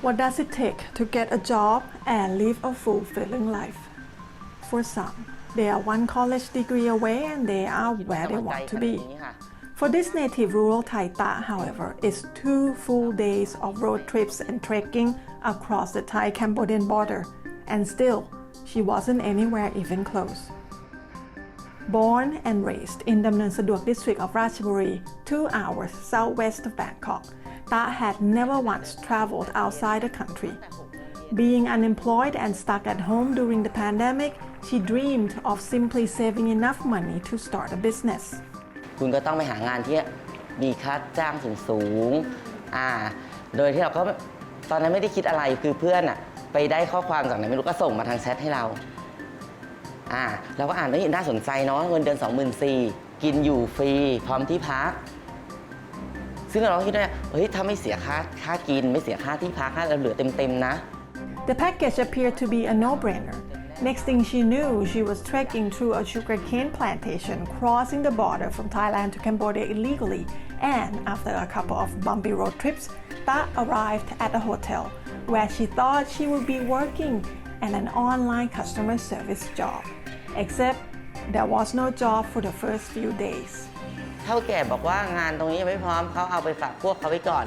What does it take to get a job and live a fulfilling life? For some, they are one college degree away and they are where they want to be. For this native rural Thai Ta, however, it's 2 full days of road trips and trekking across the Thai-Cambodian border, and still, she wasn't anywhere even close. Born and raised in Damnon Saduak district of Ratchaburi, 2 hours southwest of Bangkok, Ta had never once traveled outside the country. Being unemployed and stuck at home during the pandemic, she dreamed of simply saving enough money to start a business. คุณก็ต้องไปหางานที่มีค่าจ้างสูงๆโดยที่เราก็ตอนนั้นไม่ได้คิดอะไรคือเพื่อนไปได้ข้อความจากไหนไม่รู้ก็ส่งมาทางแชทให้เราเราก็อ่านไม่เห็นน่าสนใจเนาะเงินเดือน 24,000 กินอยู่ฟรีพร้อมที่พักซึ่งเราคิดว่าถ้าไม่เสียค่ากินไม่เสียค่าที่พักเราเหลือเต็มๆนะ The package appeared to be a no-brainer. Next thing she knew, she was trekking through a sugarcane plantation, crossing the border from Thailand to Cambodia illegally, and after a couple of bumpy road trips, Ta arrived at a hotel where she thought she would be working at an online customer service job. Except there was no job for the first few days. เท่าแก่บอกว่างานตรงนี้ยังไม่พร้อมเขาเอาไปฝากพวกเขาไว้ก่อน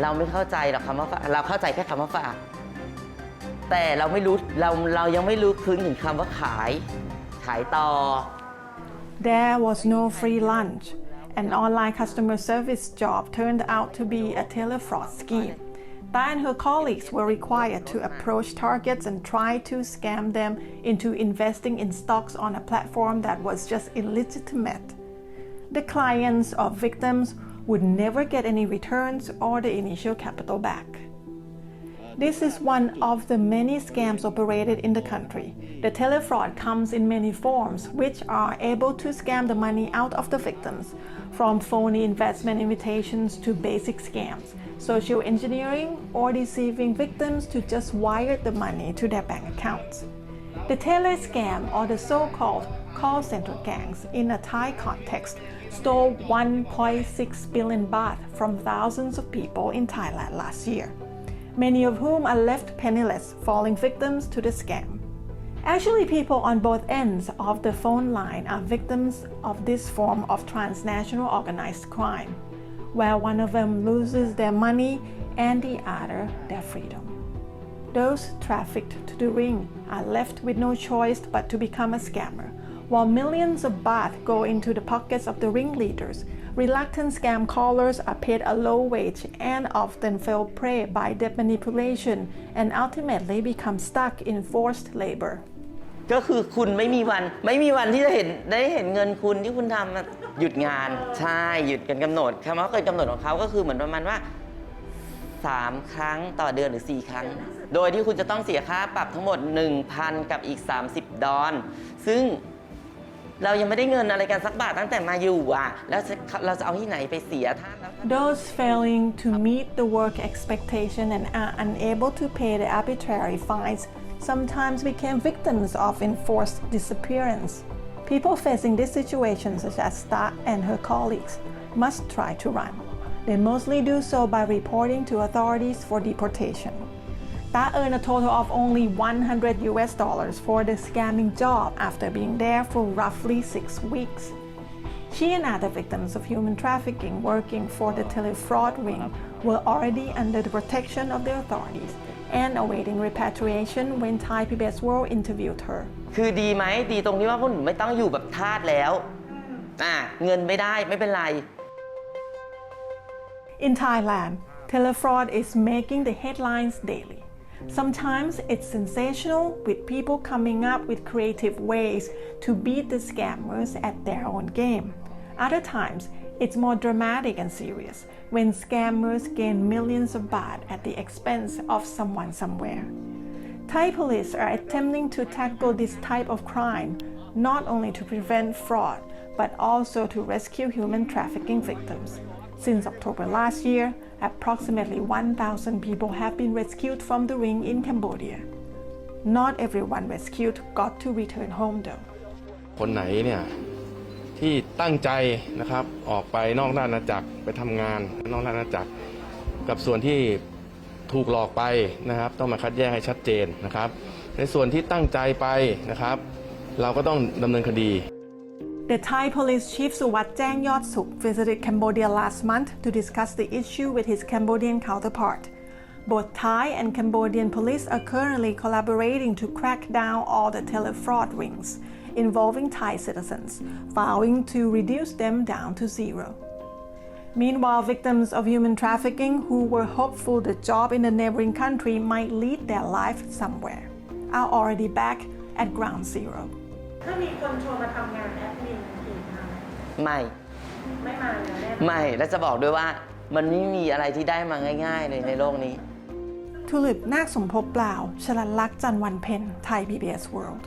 เราไม่เข้าใจหรอกคำว่าเราเข้าใจแค่คำว่าฝากแต่เราไม่รู้เรายังไม่รู้ถึงคำว่าขายต่อ There was no free lunch. An online customer service job turned out to be a telefraud scheme. Ta and her colleagues were required to approach targets and try to scam them into investing in stocks on a platform that was just illegitimate. The clients of victims would never get any returns or the initial capital back. This is one of the many scams operated in the country. The telefraud comes in many forms, which are able to scam the money out of the victims, from phony investment invitations to basic scams, social engineering, or deceiving victims to just wire the money to their bank accounts. The tele scam, or the so-called call center gangs in a Thai context, stole 1.6 billion baht from thousands of people in Thailand last year, many of whom are left penniless, falling victims to the scam. Actually, people on both ends of the phone line are victims of this form of transnational organized crime, where one of them loses their money and the other their freedom. Those trafficked to the ring are left with no choice but to become a scammer, while millions of baht go into the pockets of the ringleaders. Reluctant scam callers are paid a low wage and often fall prey by debt manipulation and ultimately become stuck in forced labor. ก็คือคุณไม่มีวันที่จะได้เห็นเงินคุณที่คุณทำหยุดงานใช่หยุดกันกำหนดคำว่าเกินกำหนดของเขาก็คือเหมือนประมาณว่า3 ครั้งต่อเดือนหรือ4 ครั้งโดยที่คุณจะต้องเสียค่าปรับทั้งหมด 1,000 กับอีก30 ดอลซึ่งเรายังไม่ได้เงินอะไรกันสักบาทตั้งแต่มาอยู่แล้วเราจะเอาที่ไหนไปเสียท่าน Those failing to meet the work expectation and are unable to pay the arbitrary fines sometimes became victims of enforced disappearance. People facing this situation, such as Ta and her colleagues, must try to run. They mostly do so by reporting to authorities for deportation. Ta earned a total of only $100 for the scamming job after being there for roughly 6 weeks. She and other victims of human trafficking working for the telefraud ring were already under the protection of the authorities and awaiting repatriation when ThaiPBS World interviewed her. คือดีไหมดีตรงที่ว่าพวกหนูไม่ต้องอยู่แบบทาสแล้วเงินไม่ได้ไม่เป็นไร In Thailand, telefraud is making the headlines daily. Sometimes it's sensational, with people coming up with creative ways to beat the scammers at their own game. Other times, it's more dramatic and serious when scammers gain millions of baht at the expense of someone somewhere. Thai police are attempting to tackle this type of crime not only to prevent fraud, but also to rescue human trafficking victims. Since October last year, approximately 1,000 people have been rescued from the ring in Cambodia. Not everyone rescued got to return home though. คนไหนเนี่ยที่ตั้งใจนะครับออกไปนอกราชอาณาจักรไปทำงานนอกราชอาณาจักรกับส่วนที่ ถูกหลอกไปนะครับต้องมาคัดแยกให้ชัดเจนนะครับในส่วนที่ตั้งใจไปนะครับเราก็ต้องดำเนินคดี The Thai Police Chief Suwat Jang Yot Suk visited Cambodia last month to discuss the issue with his Cambodian counterpart. Both Thai and Cambodian police are currently collaborating to crack down all the tele-fraud rings involving Thai citizens, vowing to reduce them down to zero. Meanwhile, victims of human trafficking who were hopeful the job in the neighboring country might lead their life somewhere are already back at ground zero. ถ้ามีคนโทรมาทำงานแอดมินอีกมาไหม ไม่มาแล้วแน่ ไม่และจะบอกด้วยว่ามันไม่มีอะไรที่ได้มาง่ายๆเลยในโลกนี้ ทุลิปนาคสมภพเปล่า ชลันลักษณ์ จันทร์วันเพ็ญ Thai PBS World